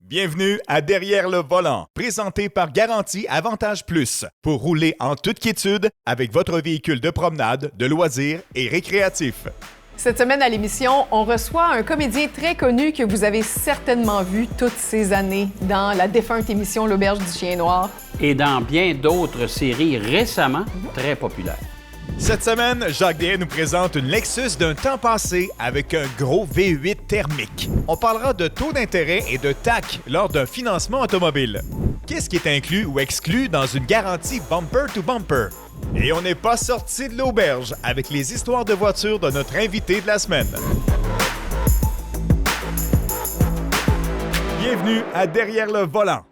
Bienvenue à Derrière le volant, présenté par Garantie Avantage Plus, pour rouler en toute quiétude avec votre véhicule de promenade, de loisirs et récréatif. Cette semaine à l'émission, on reçoit un comédien très connu que vous avez certainement vu toutes ces années dans la défunte émission L'Auberge du Chien Noir. Et dans bien d'autres séries récemment très populaires. Cette semaine, Jacques Déhay nous présente une Lexus d'un temps passé avec un gros V8 thermique. On parlera de taux d'intérêt et de TAC lors d'un financement automobile. Qu'est-ce qui est inclus ou exclu dans une garantie bumper-to-bumper? Et on n'est pas sorti de l'auberge avec les histoires de voitures de notre invité de la semaine. Bienvenue à Derrière le volant.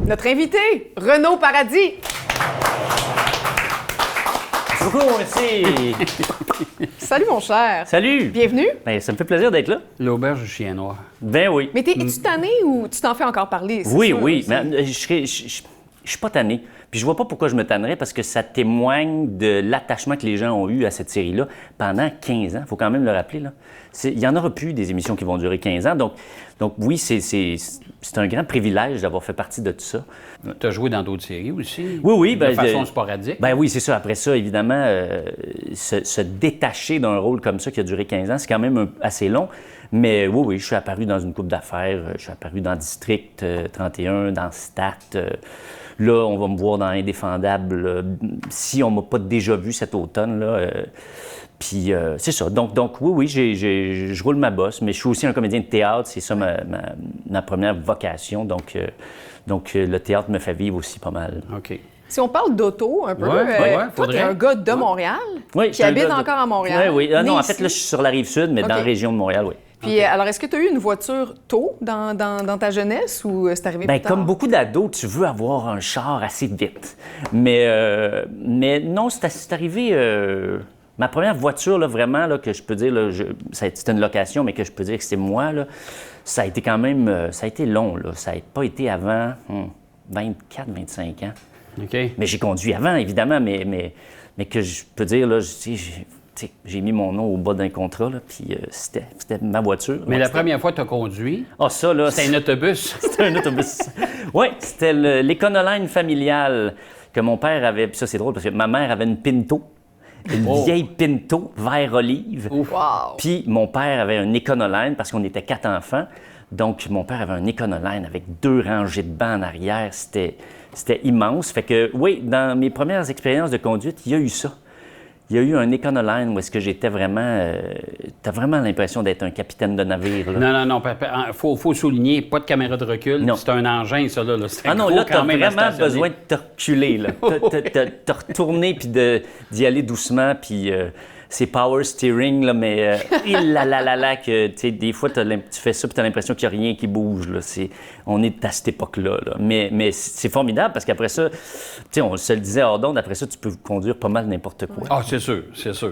Notre invité, Renaud Paradis. Coucou, merci! Salut mon cher. Salut! Bienvenue. Ben, ça me fait plaisir d'être là. L'Auberge du Chien Noir. Ben oui. Mais es-tu tanné ou tu t'en fais encore parler? C'est Oui, sûr, oui. aussi. Mais je suis pas tanné. Puis je vois pas pourquoi je me tannerais parce que ça témoigne de l'attachement que les gens ont eu à cette série-là pendant 15 ans. Il faut quand même le rappeler, là. Il y en aura plus des émissions qui vont durer 15 ans. Donc oui, c'est un grand privilège d'avoir fait partie de tout ça. Tu as joué dans d'autres séries aussi? Oui. De façon sporadique? Ben oui, c'est ça. Après ça, évidemment, se détacher d'un rôle comme ça qui a duré 15 ans, c'est quand même assez long. Mais oui, je suis apparu dans une couple d'affaires. Je suis apparu dans District 31, dans Stat. Là, on va me voir dans Indéfendable, si on m'a pas déjà vu cet automne, là. Puis c'est ça. Donc oui, je roule ma bosse, mais je suis aussi un comédien de théâtre. C'est ça ma première vocation. Donc le théâtre me fait vivre aussi pas mal. OK. Si on parle d'auto un peu, toi, faudrait. t'es un gars de Montréal Oui, qui habite encore à Montréal. Oui. Non, né en ici. fait, là, je suis sur la Rive-Sud, mais dans la région de Montréal, oui. Puis alors, est-ce que tu as eu une voiture tôt dans ta jeunesse ou c'est arrivé Bien, plus tard? comme beaucoup d'ados, tu veux avoir un char assez vite. Mais non, c'est arrivé... Ma première voiture, là, vraiment, là, que je peux dire, là, c'était une location, mais que je peux dire que c'était moi, là, ça a été quand même... ça a été long, là. Ça n'a pas été avant 24, 25 ans. OK. Mais j'ai conduit avant, évidemment, mais que je peux dire, là, j'ai mis mon nom au bas d'un contrat, là, puis c'était ma voiture. Mais Donc, la première fois que tu as conduit, Ah, ça, là... c'était un autobus. C'était un autobus. Oui, c'était l'Econoline familiale que mon père avait. Puis ça, c'est drôle parce que ma mère avait une Pinto, une vieille Pinto vert olive. Ouf. Wow! Puis mon père avait un Econoline parce qu'on était 4 enfants. Donc, mon père avait un Econoline avec 2 rangées de bancs en arrière. C'était immense. Fait que, oui, dans mes premières expériences de conduite, il y a eu ça. Il y a eu un Econoline où est-ce que j'étais vraiment... t'as vraiment l'impression d'être un capitaine de navire, là. Non. Faut souligner, pas de caméra de recul. Non. C'est un engin, ça, là. C'est Ah non, gros là, t'as quand même à vraiment stationner. besoin de te reculer, là. Te retourner, puis d'y aller doucement, puis c'est power steering, là, mais que, tu sais, des fois, tu fais ça, puis t'as l'impression qu'il n'y a rien qui bouge, là. On est à cette époque-là, là. Mais c'est formidable, parce qu'après ça, tu sais, on se le disait hors d'onde, après ça, tu peux conduire pas mal n'importe quoi. Ah, c'est sûr.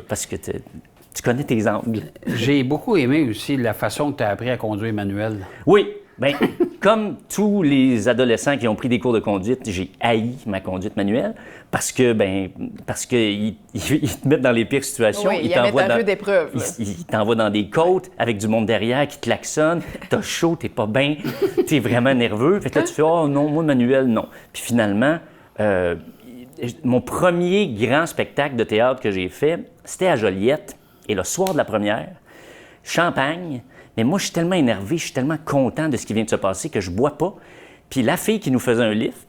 Parce que tu connais tes angles. J'ai beaucoup aimé aussi la façon que tu as appris à conduire manuel. Oui, bien, comme tous les adolescents qui ont pris des cours de conduite, j'ai haï ma conduite manuelle parce qu'ils te mettent dans les pires situations. Oui, ils mettent un peu d'épreuve. Ils t'envoient dans des côtes avec du monde derrière qui te klaxonne. T'as chaud, t'es pas bien, t'es vraiment nerveux. Fait que là, tu fais « Oh non, moi, manuel, non. » Puis finalement, mon premier grand spectacle de théâtre que j'ai fait, c'était à Joliette. Et le soir de la première, champagne. Mais moi, je suis tellement énervé, je suis tellement content de ce qui vient de se passer que je bois pas. Puis la fille qui nous faisait un lift,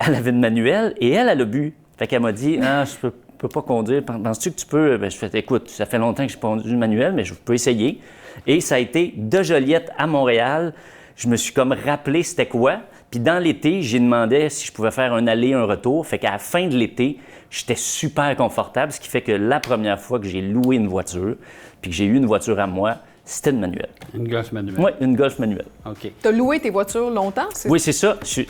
elle avait une manuelle et elle a bu. Fait qu'elle m'a dit « Ah, je peux pas conduire. Penses-tu que tu peux? » Ben, je fais « Écoute, ça fait longtemps que je n'ai pas conduit une manuelle, mais je peux essayer. » Et ça a été de Joliette à Montréal. Je me suis comme rappelé c'était quoi. Puis dans l'été, j'ai demandé si je pouvais faire un aller, un retour. Fait qu'à la fin de l'été, j'étais super confortable, ce qui fait que la première fois que j'ai loué une voiture, puis que j'ai eu une voiture à moi, c'était une manuelle. Une Golf manuelle. Oui, une Golf manuelle. OK. T'as loué tes voitures longtemps? Oui, c'est ça. Je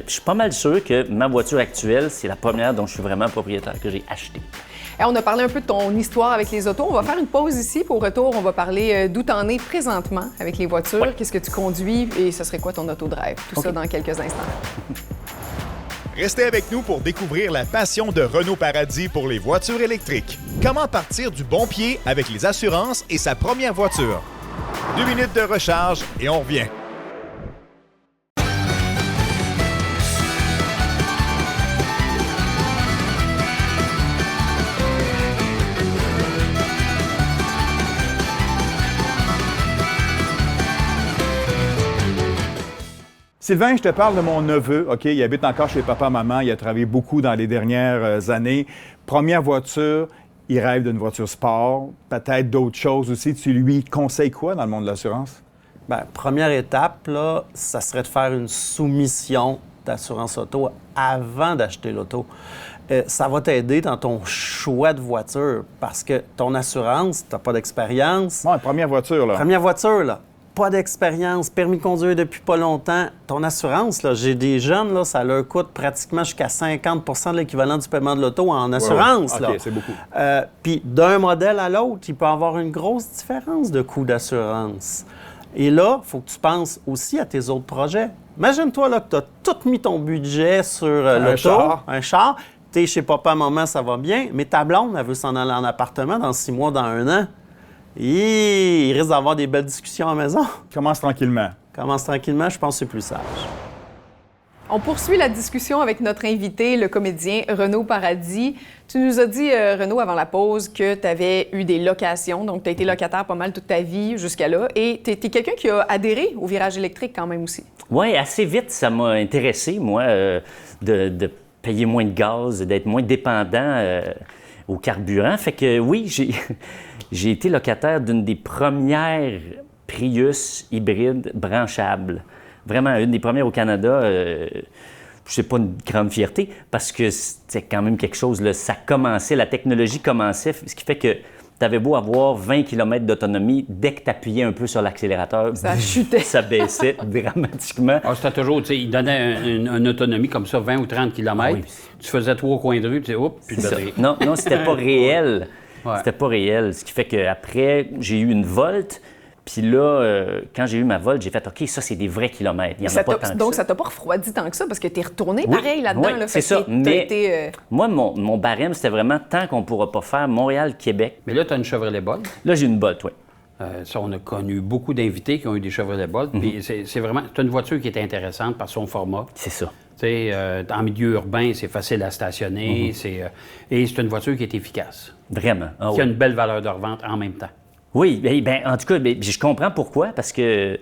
suis pas mal sûr que ma voiture actuelle, c'est la première dont je suis vraiment propriétaire, que j'ai achetée. Et on a parlé un peu de ton histoire avec les autos. On va faire une pause ici. Puis au retour, on va parler d'où t'en es présentement avec les voitures. Ouais. Qu'est-ce que tu conduis et ce serait quoi ton autodrive? Tout ça dans quelques instants. Restez avec nous pour découvrir la passion de Renaud Paradis pour les voitures électriques. Comment partir du bon pied avec les assurances et sa première voiture. 2 minutes de recharge et on revient. Sylvain, je te parle de mon neveu, OK? Il habite encore chez papa-maman. Il a travaillé beaucoup dans les dernières années. Première voiture, il rêve d'une voiture sport, peut-être d'autres choses aussi. Tu lui conseilles quoi dans le monde de l'assurance? Bien, première étape, là, ça serait de faire une soumission d'assurance auto avant d'acheter l'auto. Ça va t'aider dans ton choix de voiture parce que ton assurance, tu n'as pas d'expérience. Ouais, première voiture, là. Première voiture, là, pas d'expérience, permis de conduire depuis pas longtemps. Ton assurance, là, j'ai des jeunes, là, ça leur coûte pratiquement jusqu'à 50 de l'équivalent du paiement de l'auto en assurance. OK, là. c'est beaucoup. Puis d'un modèle à l'autre, il peut y avoir une grosse différence de coût d'assurance. Et là, il faut que tu penses aussi à tes autres projets. Imagine-toi là, que tu as tout mis ton budget sur l'auto, un char. Tu es chez papa, maman, ça va bien, mais ta blonde, elle veut s'en aller en appartement dans 6 mois, dans 1 an. Et il risque d'avoir des belles discussions à la maison. Commence tranquillement. Commence tranquillement, je pense que c'est plus sage. On poursuit la discussion avec notre invité, le comédien Renaud Paradis. Tu nous as dit, Renaud, avant la pause, que tu avais eu des locations, donc tu as été locataire pas mal toute ta vie jusqu'à là, et tu es quelqu'un qui a adhéré au virage électrique quand même aussi. Oui, assez vite, ça m'a intéressé, moi, de payer moins de gaz, d'être moins dépendant au carburant. Fait que oui, j'ai été locataire d'une des premières Prius hybrides branchables. Vraiment, une des premières au Canada. C'est pas une grande fierté parce que c'était quand même quelque chose, là, ça commençait, la technologie commençait, ce qui fait que tu avais beau avoir 20 km d'autonomie, dès que tu appuyais un peu sur l'accélérateur, ça chutait. Ça baissait dramatiquement. Ah, c'était toujours, tu sais, il donnait une autonomie comme ça, 20 ou 30 km. Ah oui. Tu faisais 3 coins de rue, tu sais, oups, puis de batterie. Non, c'était pas réel. Ouais. C'était pas réel. Ce qui fait qu'après, j'ai eu une Volt. Puis là, quand j'ai eu ma Volt, j'ai fait « OK, ça, c'est des vrais kilomètres. Il y en a pas tant que donc, ça. ça t'a pas refroidi tant que ça parce que tu es retourné Oui, pareil là-dedans. oui, là, c'est fait que ça. t'as Mais été, moi, mon barème, c'était vraiment tant qu'on ne pourra pas faire Montréal-Québec. Mais là, tu as une Chevrolet Bolt. Là, j'ai une Bolt, oui. Ça, on a connu beaucoup d'invités qui ont eu des Chevrolet Bolt. Puis c'est vraiment, c'est une voiture qui est intéressante par son format. C'est ça. Tu sais, en milieu urbain, c'est facile à stationner. Et c'est une voiture qui est efficace. Vraiment. Ah, Qui a oui. une belle valeur de revente en même temps. Oui, bien, en tout cas, je comprends pourquoi, parce que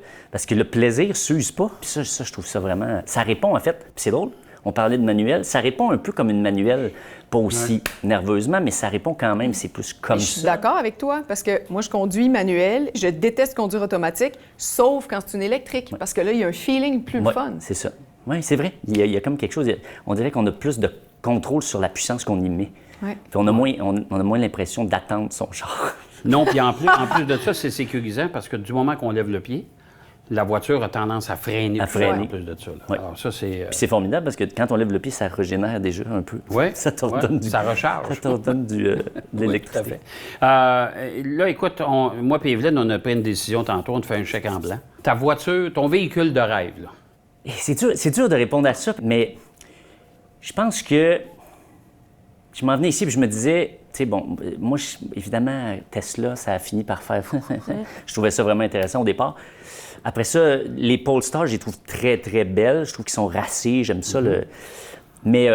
le plaisir ne s'use pas. Puis ça, je trouve ça vraiment... Ça répond, en fait, puis c'est drôle, on parlait de manuel, ça répond un peu comme une manuelle, pas aussi nerveusement, mais ça répond quand même, c'est plus comme je suis ça. d'accord avec toi parce que moi, je conduis manuel, je déteste conduire automatique, sauf quand c'est une électrique parce que là, il y a un feeling plus le Ouais, fun. c'est ça. Oui, c'est vrai. Il y a comme quelque chose... On dirait qu'on a plus de contrôle sur la puissance qu'on y met. Ouais. Puis on a moins l'impression d'attendre son char. Non, puis en plus de ça, c'est sécurisant parce que du moment qu'on lève le pied, la voiture a tendance à freiner. À freiner. En plus de ça. Là. Ouais. Alors, ça, c'est... Puis c'est formidable parce que quand on lève le pied, ça régénère déjà un peu. Ouais, Ça te redonne ouais, du... ça recharge. Ça te redonne de Oui, l'électricité. tout à fait. Là, écoute, moi et Evelyne, on a pris une décision tantôt, on te fait un chèque en blanc. Ta voiture, ton véhicule de rêve, là. Et c'est dur de répondre à ça, mais je pense que je m'en venais ici et je me disais, tu sais, bon, moi, évidemment, Tesla, ça a fini par faire... Je trouvais ça vraiment intéressant au départ. Après ça, les Polestar, je les trouve très, très belles. Je trouve qu'ils sont racés, j'aime ça. Mais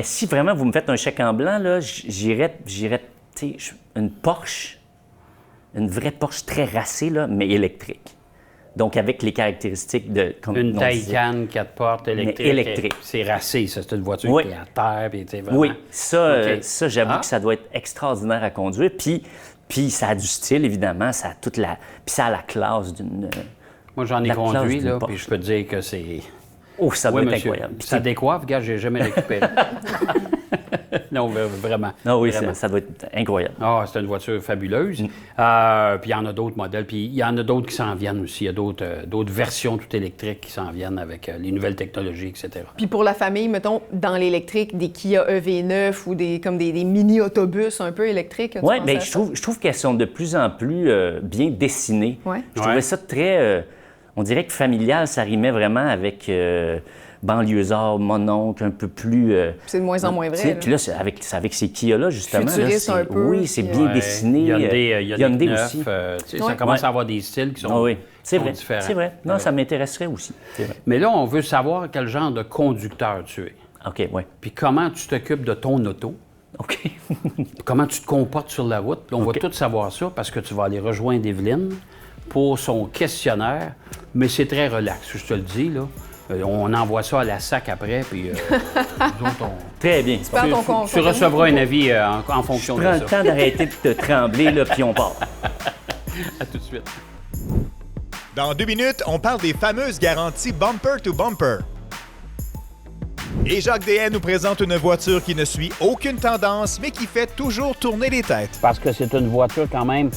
si vraiment vous me faites un chèque en blanc, là, j'irais tu sais, une Porsche, une vraie Porsche très racée, là, mais électrique. Donc, avec les caractéristiques de... Comme Une on disait. Taycan 4 portes électrique. Mais électrique. C'est racé, ça. C'est une voiture Oui. qui est à terre. Puis, tu sais, vraiment... Oui, ça, OK. ça j'avoue que ça doit être extraordinaire à conduire. Puis ça a du style, évidemment. Ça a toute la... Puis ça a la classe d'une... Moi, j'en ai la classe conduit, d'une là, Porsche. puis je peux te dire que c'est... Oh, ça doit Oui, être monsieur. incroyable. Ça décoiffe, gars, j'ai jamais récupéré. Non, vraiment. Ah oui, Vraiment. ça doit être incroyable. Ah, c'est une voiture fabuleuse. Puis il y en a d'autres modèles. Puis il y en a d'autres qui s'en viennent aussi. Il y a d'autres versions tout électriques qui s'en viennent avec les nouvelles technologies, etc. Puis pour la famille, mettons, dans l'électrique, des Kia EV9 ou des mini-autobus un peu électriques. Oui, bien, je trouve qu'elles sont de plus en plus bien dessinées. Ouais. Je trouvais ça très... on dirait que familial, ça rimait vraiment avec banlieusard, mononcle, un peu plus... C'est de moins en moins tu sais, vrai. Puis là, c'est avec ces Kia-là, justement... là, Futuriste c'est- un peu. Oui, c'est bien Ouais. dessiné. Hyundai Hyundai aussi. aussi. Tu sais, Ouais. Ça commence Ouais. à avoir des styles qui sont, Ah oui, c'est sont vrai. différents. C'est vrai. Non, ça m'intéresserait aussi. C'est vrai. Mais là, on veut savoir quel genre de conducteur tu es. OK, oui. Puis comment tu t'occupes de ton auto. OK. Comment tu te comportes sur la route. Là, on va tout savoir ça parce que tu vas aller rejoindre Evelyne pour son questionnaire, mais c'est très relax, je te le dis, là. On envoie ça à la SAC après, puis nous autres, Très bien. tu recevras un avis en fonction de Prends ça. le temps d'arrêter de te trembler, là, puis on part. À tout de suite. Dans 2 minutes, on parle des fameuses garanties bumper to bumper. Et Jacques Deshaies nous présente une voiture qui ne suit aucune tendance, mais qui fait toujours tourner les têtes. Parce que c'est une voiture quand même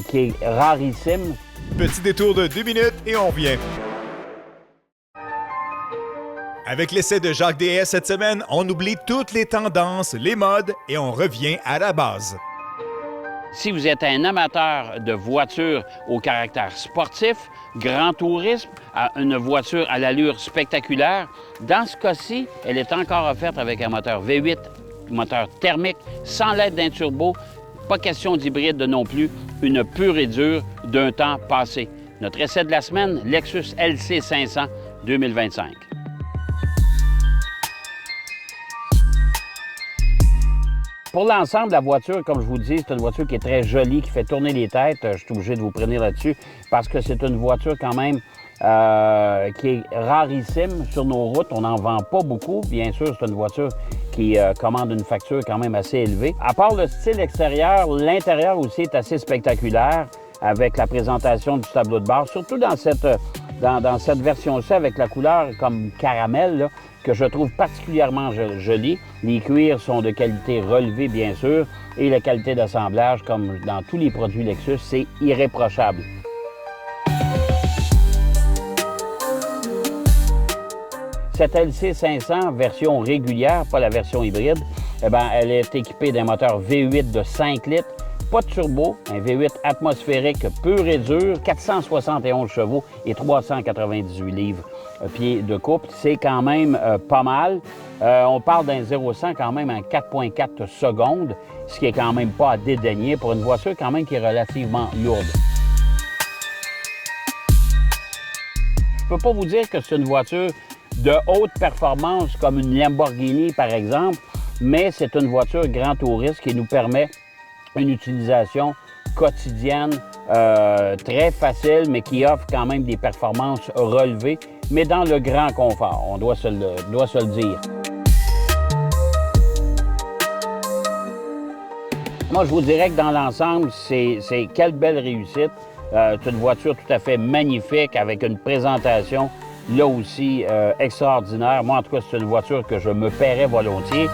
qui est rarissime. Petit détour de 2 minutes et on revient. Avec l'essai de Jacques Deshaies cette semaine, on oublie toutes les tendances, les modes et on revient à la base. Si vous êtes un amateur de voitures au caractère sportif, grand tourisme, une voiture à l'allure spectaculaire, dans ce cas-ci, elle est encore offerte avec un moteur V8, moteur thermique, sans l'aide d'un turbo, pas question d'hybride non plus, une pure et dure d'un temps passé. Notre essai de la semaine, Lexus LC 500 2025. Pour l'ensemble, la voiture, comme je vous dis, c'est une voiture qui est très jolie, qui fait tourner les têtes. Je suis obligé de vous prévenir là-dessus parce que c'est une voiture quand même qui est rarissime sur nos routes. On n'en vend pas beaucoup. Bien sûr, c'est une voiture qui commande une facture quand même assez élevée. À part le style extérieur, l'intérieur aussi est assez spectaculaire avec la présentation du tableau de bord, surtout dans cette version-ci avec la couleur comme caramel, là, que je trouve particulièrement jolie. Les cuirs sont de qualité relevée, bien sûr, et la qualité d'assemblage, comme dans tous les produits Lexus, c'est irréprochable. Cette LC 500, version régulière, pas la version hybride, eh bien, elle est équipée d'un moteur V8 de 5 litres, pas de turbo, un V8 atmosphérique pur et dur, 471 chevaux et 398 livres pieds de couple. C'est quand même pas mal. On parle d'un 0-100 quand même en 4,4 secondes, ce qui est quand même pas à dédaigner pour une voiture quand même qui est relativement lourde. Je peux pas vous dire que c'est une voiture de haute performance comme une Lamborghini, par exemple, mais c'est une voiture grand touriste qui nous permet une utilisation quotidienne très facile, mais qui offre quand même des performances relevées, mais dans le grand confort, on doit se le dire. Moi, je vous dirais que dans l'ensemble, c'est quelle belle réussite. C'est une voiture tout à fait magnifique avec une présentation là aussi extraordinaire. Moi, en tout cas, c'est une voiture que je me paierais volontiers.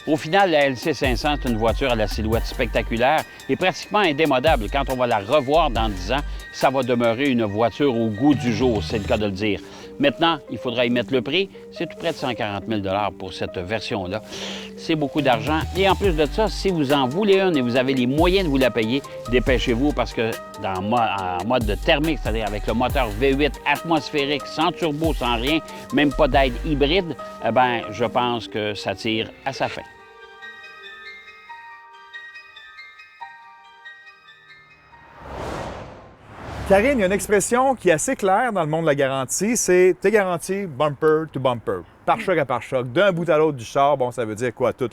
Au final, la LC 500 est une voiture à la silhouette spectaculaire et pratiquement indémodable. Quand on va la revoir dans 10 ans, ça va demeurer une voiture au goût du jour, c'est le cas de le dire. Maintenant, il faudra y mettre le prix. C'est tout près de 140 000 $ pour cette version-là. C'est beaucoup d'argent. Et en plus de ça, si vous en voulez une et vous avez les moyens de vous la payer, dépêchez-vous parce que en mode de thermique, c'est-à-dire avec le moteur V8 atmosphérique, sans turbo, sans rien, même pas d'aide hybride, eh bien, je pense que ça tire à sa fin. Karine, il y a une expression qui est assez claire dans le monde de la garantie, c'est « t'es garanti bumper to bumper ». Pare-choc à pare-choc, d'un bout à l'autre du char, bon, ça veut dire quoi? Tout,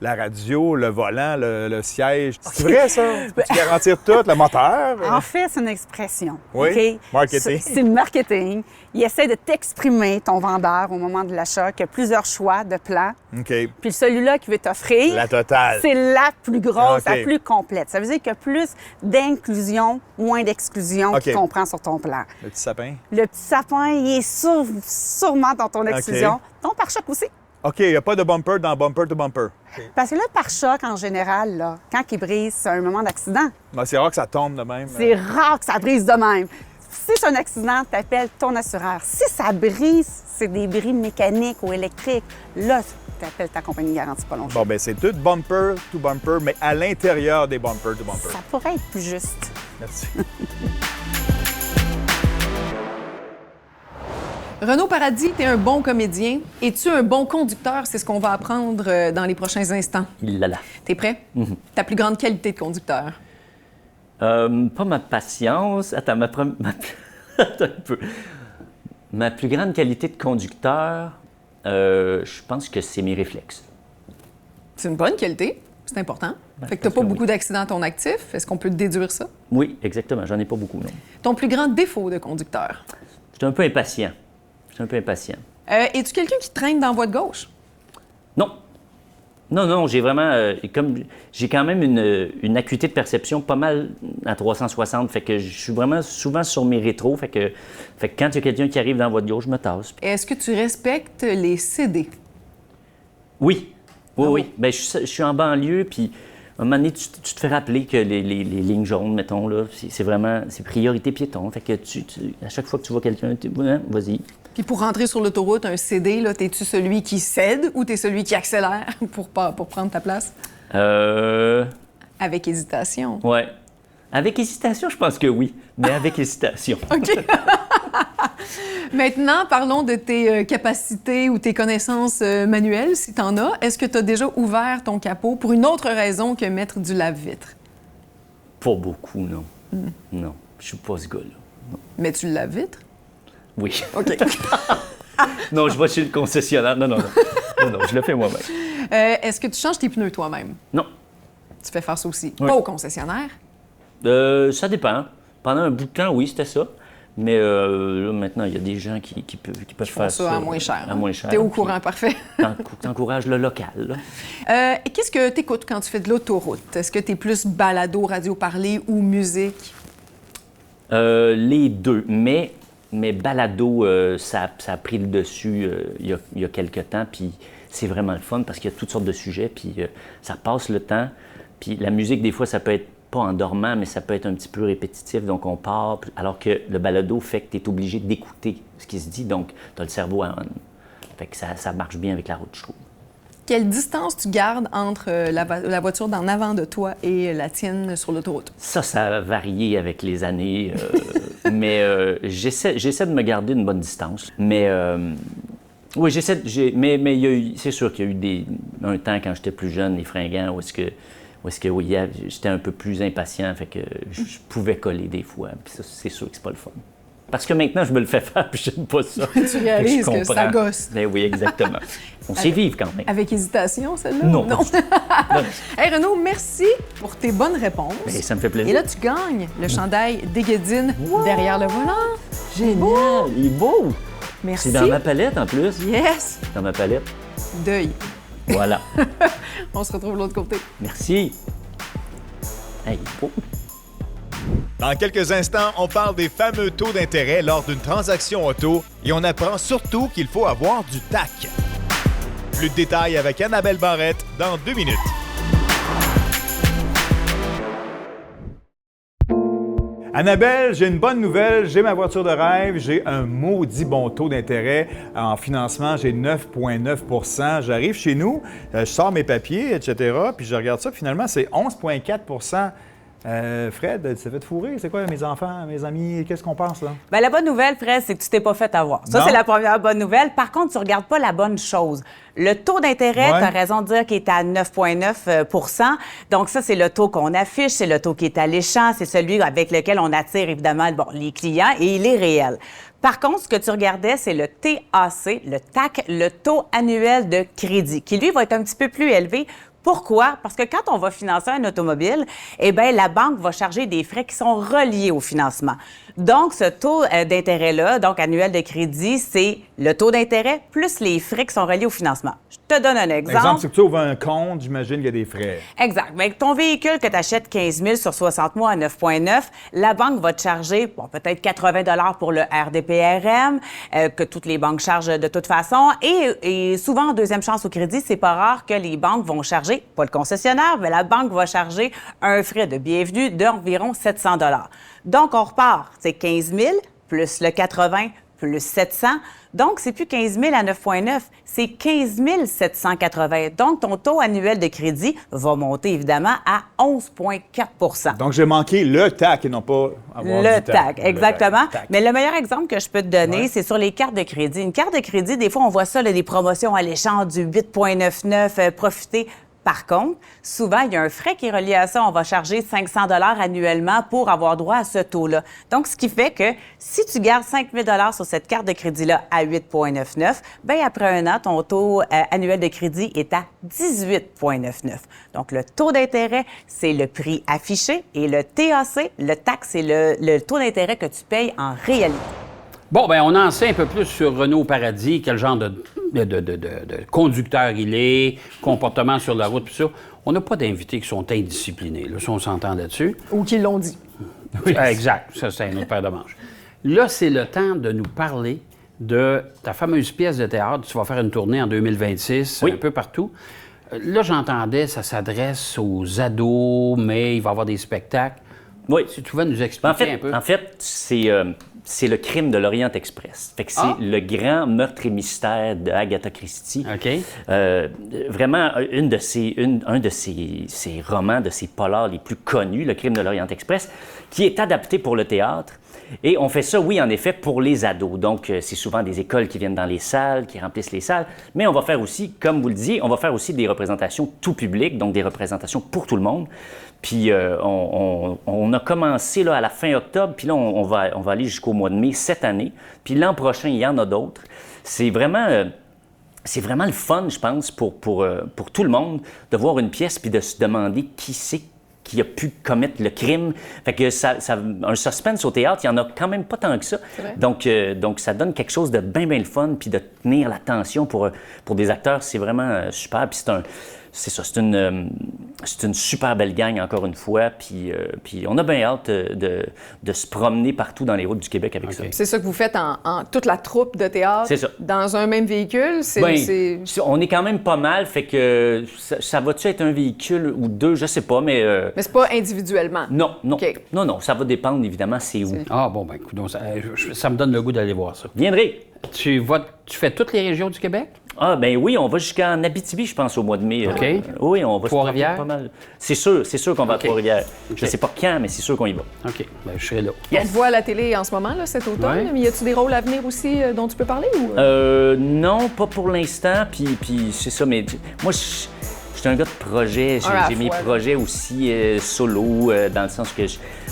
la radio, le volant, le siège. C'est vrai, ça? Tu garantir tout, le moteur? En fait, c'est une expression. Oui, okay? marketing. C'est le marketing. Il essaie de t'exprimer, ton vendeur, au moment de l'achat, qu'il y a plusieurs choix de plans. OK. Puis celui-là qui veut t'offrir, La totale. c'est la plus grosse, OK. la plus complète. Ça veut dire qu'il y a plus d'inclusion, moins d'exclusion OK. qu'il comprend sur ton plan. Le petit sapin? Le petit sapin, il est sûrement dans ton exclusion. OK. Ton pare-choc aussi. OK, il n'y a pas de bumper dans bumper to bumper. Parce que le pare-choc, en général, là, quand il brise, c'est un moment d'accident. Ben, c'est rare que ça tombe de même. C'est rare que ça brise de même. Si c'est un accident, tu appelles ton assureur. Si ça brise, c'est des bris mécaniques ou électriques. Là, tu appelles ta compagnie de garantie pas longtemps. Bon, ben c'est tout bumper to bumper, mais à l'intérieur des bumper to bumper. Ça pourrait être plus juste. Merci. Renaud Paradis, tu es un bon comédien. Es-tu un bon conducteur? C'est ce qu'on va apprendre dans les prochains instants. Il l'a là. T'es prêt? Ta plus grande qualité de conducteur? Pas ma patience. Attends, Attends un peu. Ma plus grande qualité de conducteur, je pense que c'est mes réflexes. C'est une bonne qualité. C'est important. Fait que tu n'as parce pas que beaucoup d'accidents à ton actif. Est-ce qu'on peut déduire ça? Oui, exactement. J'en ai pas beaucoup, non. Ton plus grand défaut de conducteur? Je suis un peu impatient. Es-tu quelqu'un qui traîne dans la voie de gauche? Non. Non, j'ai vraiment... j'ai quand même une acuité de perception pas mal à 360. Fait que je suis vraiment souvent sur mes rétros. Fait que quand il y a quelqu'un qui arrive dans la voie de gauche, je me tasse. Est-ce que tu respectes les CD? Oui. Ah Oui. Bien, je suis en banlieue, puis à un moment donné, tu te fais rappeler que les lignes jaunes, mettons, là, c'est vraiment... C'est priorité piéton. Fait que à chaque fois que tu vois quelqu'un, vas-y. Puis pour rentrer sur l'autoroute, un CD, là, t'es-tu celui qui cède ou t'es celui qui accélère pour prendre ta place? Avec hésitation. Ouais. Avec hésitation, je pense que oui, mais avec hésitation. OK. Maintenant, parlons de tes capacités ou tes connaissances manuelles, si t'en as. Est-ce que tu as déjà ouvert ton capot pour une autre raison que mettre du lave-vitre? Pas beaucoup, non. Non, je suis pas ce gars-là. Non. Mais tu le lave-vitre? Oui. OK. Non, je vais chez le concessionnaire. Non, je le fais moi-même. Est-ce que tu changes tes pneus toi-même? Non. Tu fais faire ça aussi. Oui. Pas au concessionnaire? Ça dépend. Pendant un bout de temps, oui, c'était ça. Mais là, maintenant, il y a des gens qui peuvent faire ça. À moins cher. À moins cher. T'es au courant, parfait. T'encourages le local, là. Qu'est-ce que tu écoutes quand tu fais de l'autoroute? Est-ce que tu es plus balado, radio parlé ou musique? Les deux. Mais balado, ça a pris le dessus il y a quelques temps. Puis c'est vraiment le fun parce qu'il y a toutes sortes de sujets. Puis ça passe le temps. Puis la musique, des fois, ça peut être pas endormant, mais ça peut être un petit peu répétitif, donc on part, alors que le balado fait que tu es obligé d'écouter ce qui se dit, donc tu as le cerveau à on. Fait que ça marche bien avec la route, je trouve. Quelle distance tu gardes entre la voiture d'en avant de toi et la tienne sur l'autoroute? Ça a varié avec les années, mais j'essaie de me garder une bonne distance. Mais oui, mais c'est sûr qu'il y a eu un temps quand j'étais plus jeune, les fringants, où est-ce que oui, j'étais un peu plus impatient, fait que je pouvais coller des fois. Puis ça, c'est sûr que c'est pas le fun. Parce que maintenant, je me le fais faire, puis j'aime pas ça. Tu réalises que ça gosse. Ben oui, exactement. On sait vivre quand même. Avec hésitation, celle-là? Non. Hey Renaud, merci pour tes bonnes réponses. Ben, ça me fait plaisir. Et là, tu gagnes le chandail d'Éguédine derrière le volant. Génial! Il est beau! Merci. C'est dans ma palette, en plus. Yes! Dans ma palette. Deuil. Voilà. On se retrouve de l'autre côté. Merci. Hey, il est beau. Dans quelques instants, on parle des fameux taux d'intérêt lors d'une transaction auto et on apprend surtout qu'il faut avoir du TAC. Plus de détails avec Annabelle Barrette dans 2 minutes. Annabelle, j'ai une bonne nouvelle. J'ai ma voiture de rêve. J'ai un maudit bon taux d'intérêt. En financement, j'ai 9,9 %. J'arrive chez nous, je sors mes papiers, etc. Puis je regarde ça. Puis finalement, c'est 11,4 Fred, tu t'es fait fourrer? C'est quoi, mes enfants, mes amis? Qu'est-ce qu'on pense, là? Bien, la bonne nouvelle, Fred, c'est que tu t'es pas fait avoir. Ça, Non. c'est la première bonne nouvelle. Par contre, tu regardes pas la bonne chose. Le taux d'intérêt, Ouais. tu as raison de dire qu'il est à 9,9 %. Donc, ça, c'est le taux qu'on affiche, c'est le taux qui est alléchant, c'est celui avec lequel on attire, évidemment, les clients, et il est réel. Par contre, ce que tu regardais, c'est le TAC, le TAC, le taux annuel de crédit, qui, lui, va être un petit peu plus élevé. Pourquoi? Parce que quand on va financer un automobile, eh bien, la banque va charger des frais qui sont reliés au financement. Donc, ce taux d'intérêt-là, donc annuel de crédit, c'est le taux d'intérêt plus les frais qui sont reliés au financement. Je te donne un exemple. Exemple, c'est que tu ouvres un compte, j'imagine qu'il y a des frais. Exact. Bien, ton véhicule que tu achètes 15 000 sur 60 mois à 9,9, la banque va te charger peut-être 80 $ pour le RDPRM, que toutes les banques chargent de toute façon. Et souvent, en deuxième chance au crédit, c'est pas rare que les banques vont charger, pas le concessionnaire, mais la banque va charger un frais de bienvenue d'environ 700 $. Donc, on repart, c'est 15 000 plus le 80 plus 700. Donc, c'est plus 15 000 à 9,9, c'est 15 780. Donc, ton taux annuel de crédit va monter, évidemment, à 11,4 %. Donc, j'ai manqué le TAC et non pas avoir Le du TAC. TAC, exactement. Le TAC. Mais le meilleur exemple que je peux te donner, Ouais. c'est sur les cartes de crédit. Une carte de crédit, des fois, on voit ça, là, des promotions alléchantes du 8,99, profiter. Par contre, souvent, il y a un frais qui est relié à ça. On va charger 500 $ annuellement pour avoir droit à ce taux-là. Donc, ce qui fait que si tu gardes 5 000 $ sur cette carte de crédit-là à 8,99, bien, après un an, ton taux annuel de crédit est à 18,99. Donc, le taux d'intérêt, c'est le prix affiché et le TAC, le taxe, c'est le taux d'intérêt que tu payes en réalité. Bon, bien, on en sait un peu plus sur Renaud Paradis, quel genre de conducteur il est, comportement sur la route, tout ça. On n'a pas d'invités qui sont indisciplinés, là, si on s'entend là-dessus. Ou qu'ils l'ont dit. Oui, exact. Ça, c'est un autre paire de manches. Là, c'est le temps de nous parler de ta fameuse pièce de théâtre. Tu vas faire une tournée en 2026, Oui. un peu partout. Là, j'entendais, ça s'adresse aux ados, mais il va y avoir des spectacles. Oui. Si tu vas nous expliquer un peu. En fait, c'est le crime de l'Orient Express. Fait que c'est le grand meurtre et mystère de Agatha Christie. OK. Vraiment, un de ses romans, de ses polars les plus connus, Le crime de l'Orient Express, qui est adapté pour le théâtre. Et on fait ça, oui, en effet, pour les ados. Donc, c'est souvent des écoles qui viennent dans les salles, qui remplissent les salles. Mais on va faire aussi, comme vous le disiez, on va faire aussi des représentations tout public, donc des représentations pour tout le monde. Puis on a commencé là, à la fin octobre, puis là, on va aller jusqu'au mois de mai cette année. Puis l'an prochain, il y en a d'autres. C'est vraiment le fun, je pense, pour tout le monde de voir une pièce puis de se demander qui c'est qui a pu commettre le crime. Fait que un suspense au théâtre, il n'y en a quand même pas tant que ça. Donc ça donne quelque chose de bien le fun, puis de tenir l'attention pour des acteurs, c'est vraiment super. Puis c'est une super belle gang, encore une fois. Puis on a bien hâte de se promener partout dans les routes du Québec avec ça. C'est ça que vous faites en toute la troupe de théâtre? C'est ça. Dans un même véhicule? On est quand même pas mal, fait que ça va-tu être un véhicule ou deux, je sais pas, mais... Mais c'est pas individuellement? Non. OK. Non, ça va dépendre, évidemment, c'est où. Ah, bon, ben écoute, ça me donne le goût d'aller voir ça. Viendrez! Tu fais toutes les régions du Québec? Ah, ben oui, on va jusqu'en Abitibi, je pense, au mois de mai. OK. Oui, on va se promener Trois-Rivières? pas mal. C'est sûr qu'on va OK. à Trois-Rivières. OK. Je sais pas quand, mais c'est sûr qu'on y va. OK, ben je serai là. On te voit à la télé en ce moment, là, cet automne, Ouais. mais y a-tu des rôles à venir aussi dont tu peux parler? Ou... Non, pas pour l'instant, puis c'est ça, mais moi, je suis un gars de projet. J'ai mes projets aussi solo, dans le sens que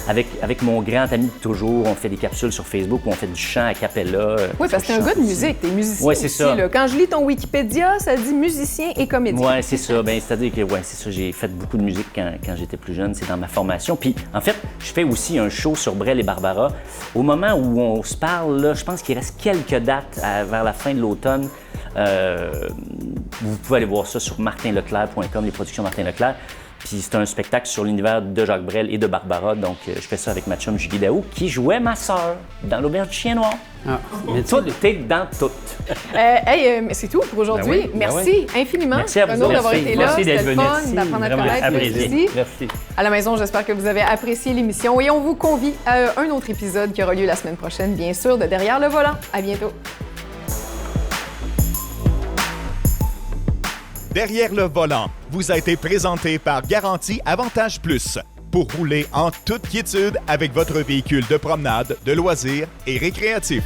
avec mon grand ami de toujours, on fait des capsules sur Facebook où on fait du chant a cappella. Oui, parce que t'es un gars de musique, t'es musicien Ouais, c'est aussi, ça. là. Quand je lis ton Wikipédia, ça dit musicien et comédien. Oui, c'est ça. Ben, c'est-à-dire que c'est ça, j'ai fait beaucoup de musique quand j'étais plus jeune, c'est dans ma formation. Puis en fait, je fais aussi un show sur Brel et Barbara. Au moment où on se parle, là, je pense qu'il reste quelques dates vers la fin de l'automne. Vous pouvez aller voir ça sur martinleclerc.com, les productions Martin Leclerc. Puis c'est un spectacle sur l'univers de Jacques Brel et de Barbara. Donc je fais ça avec ma chum Julie Daou, qui jouait ma sœur dans l'Auberge du Chien Noir. Ah, mais Tout est dans tout. Mais c'est tout pour aujourd'hui. Ben oui, Merci infiniment, Merci à vous. Renaud, d'avoir Merci. été là. Merci d'être C'était le venu. fun Merci. d'apprendre à te Vraiment connaître apprécié. aussi. Merci. À la maison, j'espère que vous avez apprécié l'émission et on vous convie à un autre épisode qui aura lieu la semaine prochaine, bien sûr, de Derrière le volant. À bientôt. Derrière le volant vous a été présenté par Garantie Avantage Plus pour rouler en toute quiétude avec votre véhicule de promenade, de loisirs et récréatif.